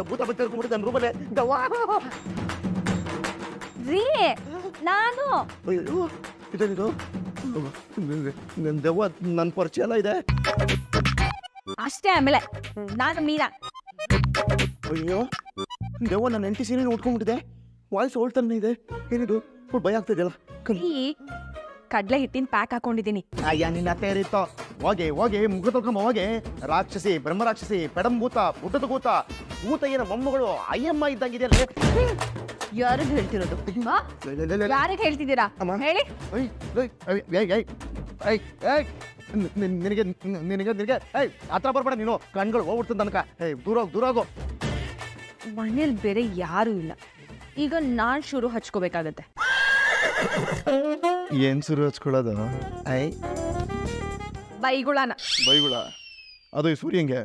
ಭೂತ ಬಂದ್ಬಿಟ್ಟು ನನ್ನ ರೂಮಲ್ಲೇ ದೆವ್ವ. ರೀ ನಾನು ಅಯ್ಯೋ ಇದೇನಿದು? ನನ್ನ ದೆವ್ವ ನನ್ನ ಪರಿಚಯ ಎಲ್ಲ ಇದೆ. ಅಷ್ಟೇ. ಆಮೇಲೆ ನಾನು ಮೀರಾ. ಅಯ್ಯೋ ದೆವ್ವ ನನ್ನ ಹೆಂಡತಿ ಸೀರೆ ಉಟ್ಕೊಂಡ್ಬಿಟ್ಟಿದೆ. ವಾಯ್ಸ್ ಓಲ್ತಾನೆ ಇದೆ. ಏನಿದು ಫುಲ್ ಭಯ ಆಗ್ತಿದೆಯಲ್ಲ. ಈ ಕಡ್ಲೆ ಹಿಟ್ಟಿನ ಪ್ಯಾಕ್ ಹಾಕೊಂಡಿದ್ದೀನಿ. ಅಯ್ಯ ನಿನ್ನ ತೇರಿತ್ತೋ. ಹೋಗಿ ಹೋಗಿ ಮುಗ ತೊಳ್ಕೊಂಬ ಹೋಗಿ. ರಾಕ್ಷಸಿ ಬ್ರಹ್ಮರಾಕ್ಷಸಿ ಪೆಡಂಭೂತ ಪುಟ್ಟದ ಭೂತ ಭೂತ ಏನ ಮೊಮ್ಮಗಳು ಅಯ್ಯಮ್ಮ ಇದ್ದಂಗಿದೆಯಲ್ಲ. ಯಾರಿಗೆ ಹೇಳ್ತಿರೋದು? ಯಾರಿಗೆ ಹೇಳ್ತಿದ್ದೀರಾ ಹೇಳಿ? ನಿನಗೆ ನಿನಗೆ ನಿನಗೆ ಹತ್ರ ಬರ್ಬೇಡ ನೀನು. ಕಣ್ಗಳು ಹೋಗ್ಬಿಡ್ತದ ತನಕ. ದೂರ ಹೋಗು ದೂರ ಹೋಗು. ಮನೇಲಿ ಬೇರೆ ಯಾರು ಇಲ್ಲ. ಈಗ ನಾನ್ ಶುರು ಹಚ್ಕೋಬೇಕಾಗತ್ತೆ. ಏನ್ ಶುರು ಹಚ್ಕೊಳ್ಳೋದು? ಬೈಗುಳನ. ಬೈಗುಳ ಅದು ಈ ಸೂರ್ಯಂಗೆ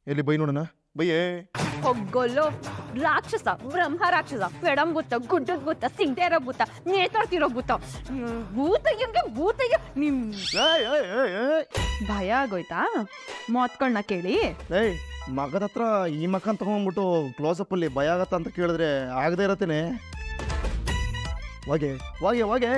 ಎಲ್ಲಿ ಬೈ ನೋಡೋಣ. ಬೈಯೇ ಹೊಗ್ಗೊಲ್ಲೋ ರಾಕ್ಷಸ ಬ್ರಹ್ಮ ರಾಕ್ಷಸ ಪೆಡಂಭೂತ ಗುಡ್ಡದ ಭೂತ ಸಿಂಗೇರ ಭೂತ ನೇತಾಡ್ತಿರೋ ಭೂತ ಭೂತಯ್ಯಂಗೆ ಭೂತಯ್ಯ. ನಿಮ್ ಭಯ ಆಗೋಯ್ತಾ? ಮಾತ್ಕಳ್ನ ಕೇಳಿ. ಮಗದ ಹತ್ರ ಈ ಮಕ್ಕನ್ ತಗೊಂಡ್ಬಿಟ್ಟು ಕ್ಲೋಸಪ್ ಅಲ್ಲಿ ಭಯ ಆಗತ್ತ ಅಂತ ಕೇಳಿದ್ರೆ ಆಗದೆ ಇರತ್ತೇನೆ. ಹೋಗೆ ಹೋಗೆ ಹೋಗೆ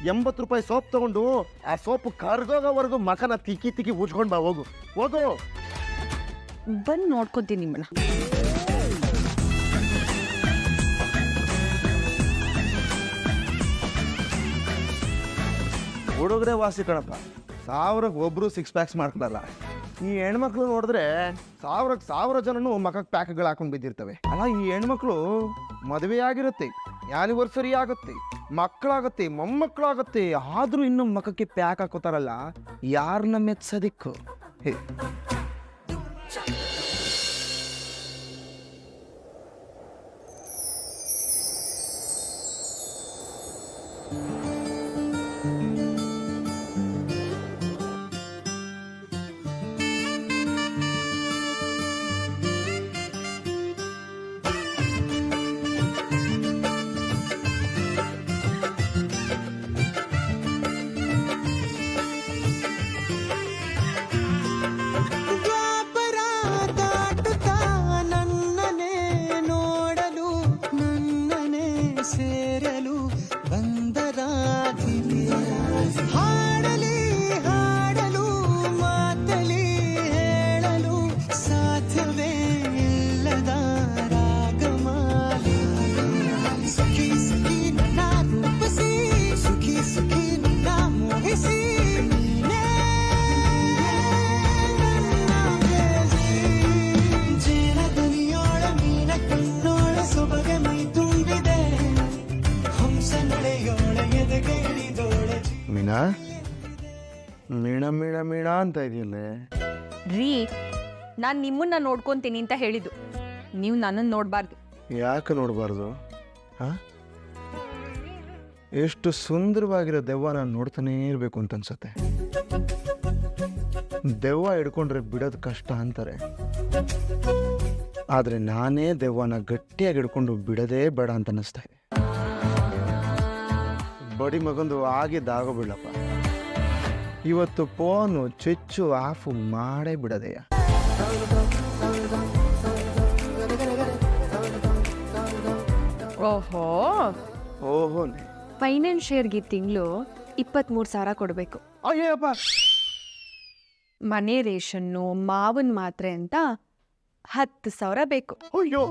80 ರೂಪಾಯಿ ಸೋಪ್ ತಗೊಂಡು ಆ ಸೋಪ್ ಕರ್ಗೋಗೋವರೆಗೂ ಮಕನ ತಿಕ್ಕಿ ತಿಕ್ಕಿ ಉಜ್ಕೊಂಡ್ ಬಾ. ಹೋಗು ಹೋಗು. ಬಂದು ನೋಡ್ಕೊಂತೀನಿ ನಿಮ್ಮನ್ನ. ಹುಡುಗರೆ ವಾಸಿ ಕಣಪ್ಪ. 1000ಕ್ಕೆ ಒಬ್ರು 6 ಪ್ಯಾಕ್ಸ್ ಮಾಡ್ಕೊಳಲ್ಲ. ಈ ಹೆಣ್ಮಕ್ಳು ನೋಡಿದ್ರೆ 1000 ಜನನು ಮಕ್ಕಕ್ಕೆ ಪ್ಯಾಕ್ಗಳು ಹಾಕೊಂಡು ಬಿದ್ದಿರ್ತವೆ. ಅಲ್ಲ ಈ ಹೆಣ್ಮಕ್ಳು ಮದುವೆ ಆಗಿರುತ್ತೆ, ಆ್ಯನಿವರ್ಸರಿ ಆಗುತ್ತೆ, ಮಕ್ಕಳಾಗತ್ತೆ, ಮೊಮ್ಮಕ್ಕಳಾಗತ್ತೆ, ಆದ್ರೂ ಇನ್ನು ಮಕ್ಕಕ್ಕೆ ಪ್ಯಾಕ್ ಹಾಕೋತಾರಲ್ಲ. ಯಾರನ್ನ ಮೆಚ್ಚೋದಿಕ್ಕು? ಮೀನಾ ಮೀಣ ಮೀಣ ಮೀಣ ಅಂತ ಇದೆಯಲ್ಲೇ. ರೀ ನಾನು ನಿಮ್ಮನ್ನ ನೋಡ್ಕೊಂತೀನಿ ಅಂತ ಹೇಳಿದ್ದು, ನೀವು ನನ್ನನ್ನು ನೋಡಬಾರ್ದು. ಯಾಕೆ ನೋಡಬಾರ್ದು? ಎಷ್ಟು ಸುಂದರವಾಗಿರೋ ದೆವ್ವ ನಾನು ನೋಡ್ತಾನೇ ಇರಬೇಕು ಅಂತ ಅನ್ಸತ್ತೆ. ದೆವ್ವ ಹಿಡ್ಕೊಂಡ್ರೆ ಬಿಡೋದು ಕಷ್ಟ ಅಂತಾರೆ, ಆದರೆ ನಾನೇ ದೆವ್ವನ ಗಟ್ಟಿಯಾಗಿ ಹಿಡ್ಕೊಂಡು ಬಿಡೋದೇ ಬೇಡ ಅಂತ ಅನ್ನಿಸ್ತಾ ಇದೆ. ಬಡಿ ಮಗಂದು ಆಗಿದ್ದಾಗೋಬಿಡಪ್ಪ. ಇವತ್ತು ಫೋನು ಸ್ವಿಚ್ಚು ಆಫ್ ಮಾಡೇ ಬಿಡೋದೆಯ. ಓಹೋ ಓಹೋನೆ. ಫೈನಾನ್ಷಿಯರ್ಗೆ ತಿಂಗಳು 23,000 ಕೊಡಬೇಕು. ಅಯ್ಯಪ್ಪ. ಮನೆ ರೇಷನ್ನು ಮಾವನ್ ಮಾತ್ರೆ ಅಂತ 10,000 ಬೇಕು. ಅಯ್ಯೋ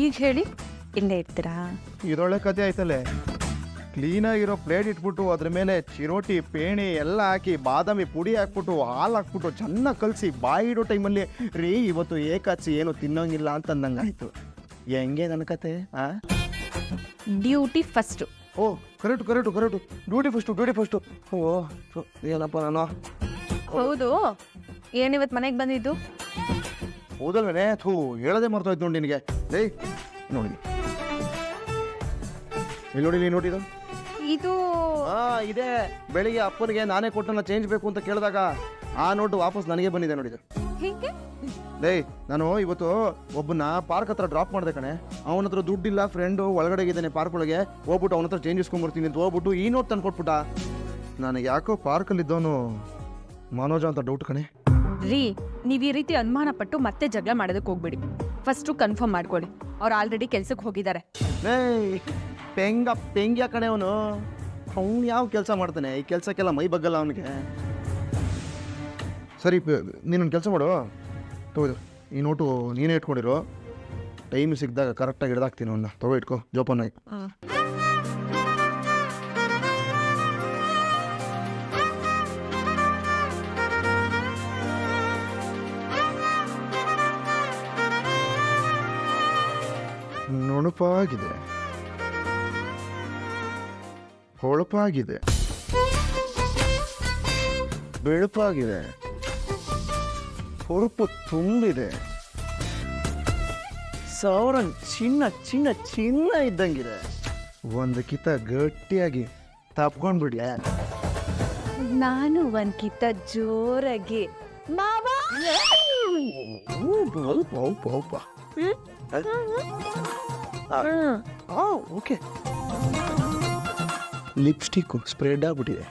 ಈಗ ಹೇಳಿ ಇಲ್ಲೇ ಇರ್ತೀರಾ? ಇದೊಳ್ಳೆ ಕತೆ ಆಯ್ತಲ್ಲೇ. ಕ್ಲೀನಾಗಿರೋ ಪ್ಲೇಟ್ ಇಟ್ಬಿಟ್ಟು ಅದ್ರ ಮೇಲೆ ಚಿರೋಟಿ ಪೇಣಿ ಎಲ್ಲ ಹಾಕಿ ಬಾದಾಮಿ ಪುಡಿ ಹಾಕ್ಬಿಟ್ಟು ಹಾಲು ಹಾಕ್ಬಿಟ್ಟು ಚೆನ್ನಾಗಿ ಕಲಸಿ ಬಾಯಿ ಇಡೋ ಟೈಮಲ್ಲಿ ರೀ ಇವತ್ತು ಏಕಾಚಿ ಏನು ತಿನ್ನೋಂಗಿಲ್ಲ ಅಂತ ಅಂದಂಗಾಯ್ತು. ಹೆಂಗೆ ನನ್ನ ಕತೆ? Duty first. ಓ correct correct correct. Duty first. ಓ ಏನಪ್ಪ ನಾನು. ಹೌದು, ಏನಿವತ್ತು ಮನೆಗೆ ಬಂದಿದ್ದು? ಹೌದಲ್ವೇನೆ? ಹೇಳದೆ ಮರ್ತೋಯ್ತು ನೋಡಿ ನಿನಗೆ. ನೋಡಿ ಇಲ್ಲಿ ನೋಡಿ, ನೀನು ನೋಡಿದ್ದು ಇದು ಇದೆ. ಬೆಳಿಗ್ಗೆ ಅಪ್ಪನಿಗೆ ನಾನೇ ಕೊಟ್ಟನ್ನ ಚೇಂಜ್ ಬೇಕು ಅಂತ ಕೇಳಿದಾಗ ಆ ನೋಟು ವಾಪಸ್ ನನಗೆ ಬಂದಿದೆ ನೋಡಿದ್ದು. ಹೇಗೆ? ನಾನು ಇವತ್ತು ಒಬ್ಬನ ಪಾರ್ಕ್ ಹತ್ರ ಡ್ರಾಪ್ ಮಾಡಿದೆ ಕಣೆ. ಅವನ ಹತ್ರ ದುಡ್ಡಿಲ್ಲ, ಫ್ರೆಂಡು ಒಳಗಡೆ ಇದ್ದಾನೆ ಪಾರ್ಕ್ ಒಳಗೆ, ಹೋಗ್ಬಿಟ್ಟು ಅವನ ಹತ್ರ ಚೇಂಜ್ ಇಸ್ಕೊಂಡ್ಬರ್ತೀನಿ ಅಂತ ಹೋಗ್ಬಿಟ್ಟು ಈ ನೋಟ್ ತಂದು ಕೊಟ್ಬಿಟ್ಟ. ನನಗೆ ಯಾಕೋ ಪಾರ್ಕಲ್ಲಿ ಇದ್ದವನು ಮನೋಜ ಅಂತ ಡೌಟ್ ಕಣೆ. ರೀ ನೀವು ಈ ರೀತಿ ಅನುಮಾನ ಪಟ್ಟು ಮತ್ತೆ ಜಗಳ ಮಾಡೋದಕ್ಕೆ ಹೋಗ್ಬೇಡಿ. ಫಸ್ಟು ಕನ್ಫರ್ಮ್ ಮಾಡ್ಕೊಳ್ಳಿ, ಅವ್ರು ಆಲ್ರೆಡಿ ಕೆಲ್ಸಕ್ಕೆ ಹೋಗಿದ್ದಾರೆ. ಏಯ್ ಪೆಂಗ್ಯ ಕಡೆ ಅವನು ಯಾವ ಕೆಲಸ ಮಾಡ್ತಾನೆ? ಈ ಕೆಲಸಕ್ಕೆಲ್ಲ ಮೈ ಬಗ್ಗಲ್ಲ ಅವನಿಗೆ. ಸರಿ ನೀನೊಂದು ಕೆಲಸ ಮಾಡು, ತಗೋದು ಈ ನೋಟು ನೀನೇ ಇಟ್ಕೊಂಡಿರೋ, ಟೈಮ್ ಸಿಕ್ಕಿದಾಗ ಕರೆಕ್ಟಾಗಿ ಹಿಡ್ದಾಕ್ತೀನಿ ಅವನ್ನ. ತಗೋ ಇಟ್ಕೋ ಜೋಪಾನಾಗಿ. ನುಣುಪಾಗಿದೆ, ಹೊಳಪಾಗಿದೆ, ಬೆಳುಪಾಗಿದೆ, ಹೊಳಪು ತುಂಬಿದೆ, ಸಾವಿರ ಚಿನ್ನ ಚಿನ್ನ ಚಿನ್ನ ಇದ್ದಂಗಿದೆ. ಒಂದು ಕಿತ ಗಟ್ಟಿಯಾಗಿ ತಪ್ಕೊಂಡ್ಬಿಡ್ಲ. ನಾನು ಒಂದ್ಕಿಂತ ಜೋರಾಗಿ ಮಾವಾ. ಓಕೆ, ಲಿಪ್ಸ್ಟಿಕ್ ಸ್ಪ್ರೆಡ್ ಆಗ್ಬಿಟ್ಟಿದೆ.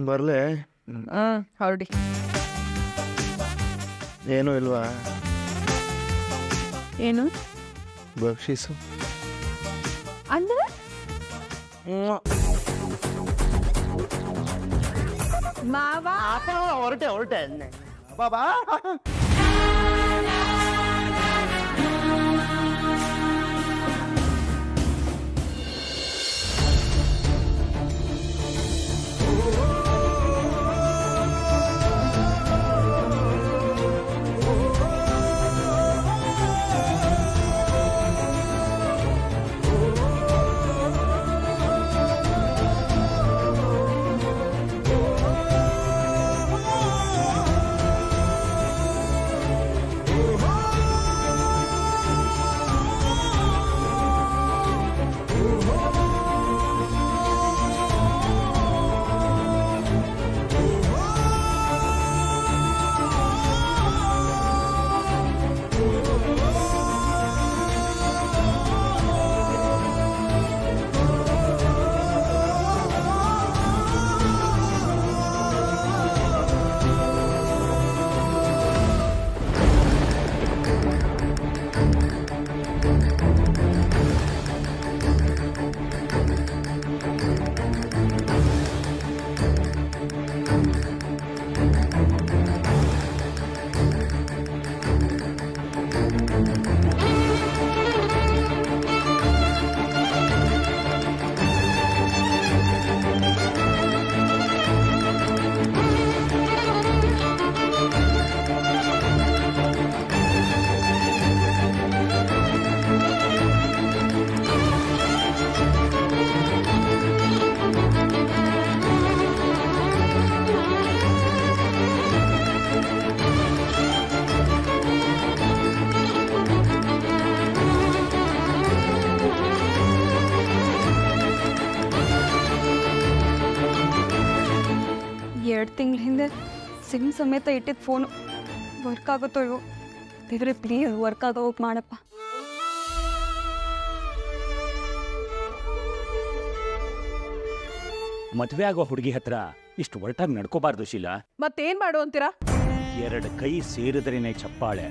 ಬರ್ಲೆ? ಹೊರಡಿ. ಏನೂ ಇಲ್ವಾ? ಏನು ಬಕ್ಷೀಸು ಅಂದ್ರೆ? ಮಾವಾ ಹೊರಟೆ ಬಾಬಾ. ತಿಂಗಳ ಹಿಂದೆ ಸಿಮ್ ಸಮೇತ ಇಟ್ಟಿದ್ದು ಫೋನು ವರ್ಕ್ ಆಗುತ್ತೋ ಇವು. ದೇವ್ರೆ ಪ್ಲೀಸ್ ವರ್ಕ್ ಆಗೋ ಮಾಡಪ್ಪ. ಮದುವೆ ಆಗೋ ಹುಡುಗಿ ಹತ್ರ ಇಷ್ಟು ಒರಟಾಗಿ ನಡ್ಕೋಬಾರ್ದು ಶೀಲಾ. ಮತ್ತೇನ್ ಮಾಡು ಅಂತೀರಾ? ಎರಡು ಕೈ ಸೇರಿದ್ರೇನೆ ಚಪ್ಪಾಳೆ.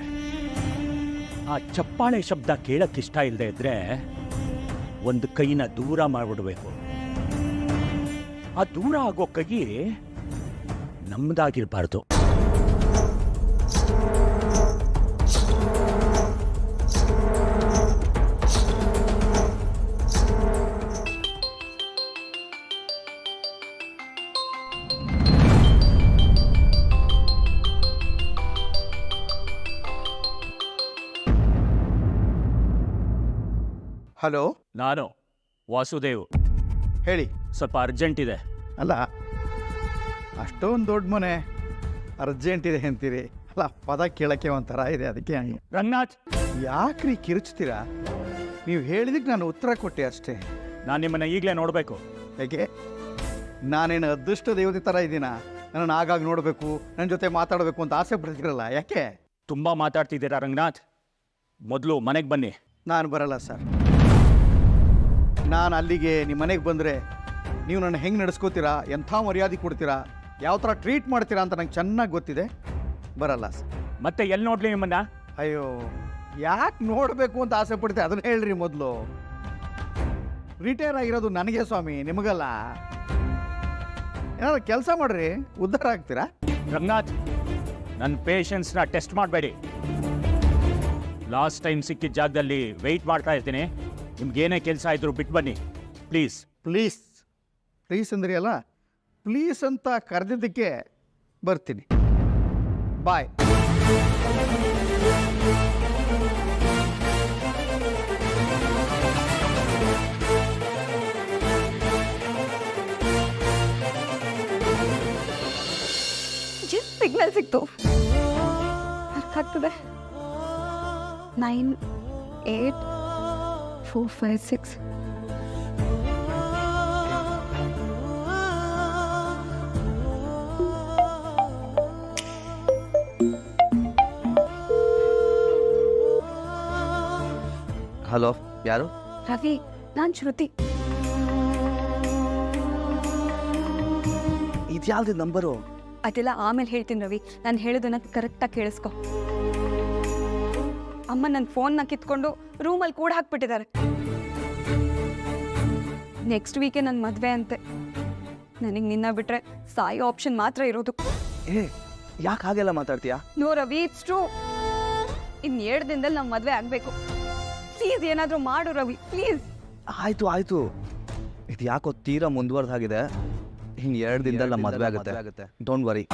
ಆ ಚಪ್ಪಾಳೆ ಶಬ್ದ ಕೇಳಕ್ಕಿಷ್ಟ ಇಲ್ಲದೆ ಇದ್ರೆ ಒಂದು ಕೈನ ದೂರ ಮಾಡ್ಬಿಡ್ಬೇಕು. ಆ ದೂರ ಆಗೋ ಕೈ ನಮ್ದಾಗಿರ್ಬಾರ್ದು. ಹಲೋ, ನಾನು ವಾಸುದೇವ್. ಹೇಳಿ. ಸ್ವಲ್ಪ ಅರ್ಜೆಂಟ್ ಇದೆ. ಅಲ್ಲ, ಅಷ್ಟೊಂದು ದೊಡ್ಡ ಮನೆ, ಅರ್ಜೆಂಟ್ ಇದೆ ಅಂತೀರಿ. ಅಲ್ಲ, ಪದ ಕೇಳಕ್ಕೆ ಒಂಥರ ಇದೆ, ಅದಕ್ಕೆ. ರಂಗನಾಥ್, ಯಾಕ್ರಿ ಕಿರುಚ್ತೀರಾ? ನೀವು ಹೇಳಿದಕ್ಕೆ ನಾನು ಉತ್ತರ ಕೊಟ್ಟೆ ಅಷ್ಟೇ. ನಾನು ನಿಮ್ಮನ್ನ ಈಗಲೇ ನೋಡಬೇಕು. ಹೇಗೆ? ನಾನೇನು ಅದೃಷ್ಟ ದೇವತೆ ಥರ ಇದ್ದೀನ? ನನ್ನನ್ನು ಆಗಾಗ ನೋಡಬೇಕು, ನನ್ನ ಜೊತೆ ಮಾತಾಡಬೇಕು ಅಂತ ಆಸೆ ಪಡ್ತಿರಲ್ಲ, ಯಾಕೆ? ತುಂಬಾ ಮಾತಾಡ್ತಿದ್ದೀರಾ ರಂಗನಾಥ್. ಮೊದಲು ಮನೆಗೆ ಬನ್ನಿ. ನಾನು ಬರಲ್ಲ ಸರ್. ನಾನು ಅಲ್ಲಿಗೆ ನಿಮ್ಮ ಮನೆಗೆ ಬಂದರೆ ನೀವು ನನ್ನ ಹೆಂಗೆ ನಡೆಸ್ಕೋತೀರಾ, ಎಂಥ ಮರ್ಯಾದೆ ಕೊಡ್ತೀರಾ, ಯಾವ ಥರ ಟ್ರೀಟ್ ಮಾಡ್ತೀರಾ ಅಂತ ನಂಗೆ ಚೆನ್ನಾಗಿ ಗೊತ್ತಿದೆ. ಬರಲ್ಲ ಸರ್. ಮತ್ತೆ ಎಲ್ಲಿ ನೋಡ್ಲಿ ನಿಮ್ಮನ್ನ? ಅಯ್ಯೋ, ಯಾಕೆ ನೋಡಬೇಕು ಅಂತ ಆಸೆ ಪಡ್ತೀವಿ ಅದನ್ನ ಹೇಳ್ರಿ ಮೊದಲು. ರಿಟೈರ್ ಆಗಿರೋದು ನನಗೆ ಸ್ವಾಮಿ, ನಿಮಗಲ್ಲ. ಏನಾದ್ರು ಕೆಲಸ ಮಾಡ್ರಿ, ಉದ್ಧಾರ ಆಗ್ತೀರಾ. ರಂಗನಾಥ್, ನನ್ನ ಪೇಷನ್ಸ್ನ ಟೆಸ್ಟ್ ಮಾಡಬೇಡಿ. ಲಾಸ್ಟ್ ಟೈಮ್ ಸಿಕ್ಕಿದ ಜಾಗದಲ್ಲಿ ವೆಯ್ಟ್ ಮಾಡ್ತಾ ಇರ್ತೀನಿ. ನಿಮ್ಗೇನೇ ಕೆಲಸ ಇದ್ರು ಬಿಟ್ಟು ಬನ್ನಿ ಪ್ಲೀಸ್. ಪ್ಲೀಸ್ ಪ್ಲೀಸ್ ಅಂದ್ರಿ ಅಲ್ಲ, ಪ್ಲೀಸ್ ಅಂತ ಕರೆದಿದ್ದಕ್ಕೆ ಬರ್ತೀನಿ. ಬಾಯ್. ಜಸ್ಟ್ ಸಿಗ್ನಲ್ ಸಿಕ್ತು. ಅರ್ಥ ಆಗ್ತದೆ. 9, 8, 4, 5, 6. ಹಲೋ, ಯಾರು? ರವಿ, ನಾನು ಶ್ರುತಿ. ಇದ್ಯಾವ್ದು ನಂಬರು? ಅದೆಲ್ಲ ಆಮೇಲೆ ಹೇಳ್ತೀನಿ ರವಿ. ನಾನು ಹೇಳೋದನ್ನ ಕರೆಕ್ಟಾಗಿ ಕೇಳಿಸ್ಕೊ. ಅಮ್ಮ ನನ್ನ ಫೋನ್ನ ಕಿತ್ಕೊಂಡು ರೂಮಲ್ಲಿ ಕೂಡ ಹಾಕ್ಬಿಟ್ಟಿದ್ದಾರೆ. ನೆಕ್ಸ್ಟ್ ವೀಕೆ ನನ್ನ ಮದುವೆ ಅಂತೆ. ನನಗೆ ನಿನ್ನ ಬಿಟ್ರೆ ಸಾಯೋ ಆಪ್ಷನ್ ಮಾತ್ರ ಇರೋದು. ಏ, ಯಾಕೆ ಹಾಗೆಲ್ಲ ಮಾತಾಡ್ತೀಯಾ? No Ravi, it's true. ಇನ್ನು 2 ದಿನದಲ್ಲಿ ನಮ್ಮ ಮದುವೆ ಆಗಬೇಕು. ಪ್ಲೀಸ್ ಏನಾದರೂ ಮಾಡು ರವಿ, ಪ್ಲೀಸ್. ಆಯ್ತು. ಇದು ಯಾಕೋ ತೀರಾ ಮುಂದುವರೆದಾಗಿದೆ. ಇನ್ನು 2 ದಿನದಲ್ಲಿ ನಮ್ಮ ಮದುವೆ ಆಗುತ್ತೆ. Don't worry.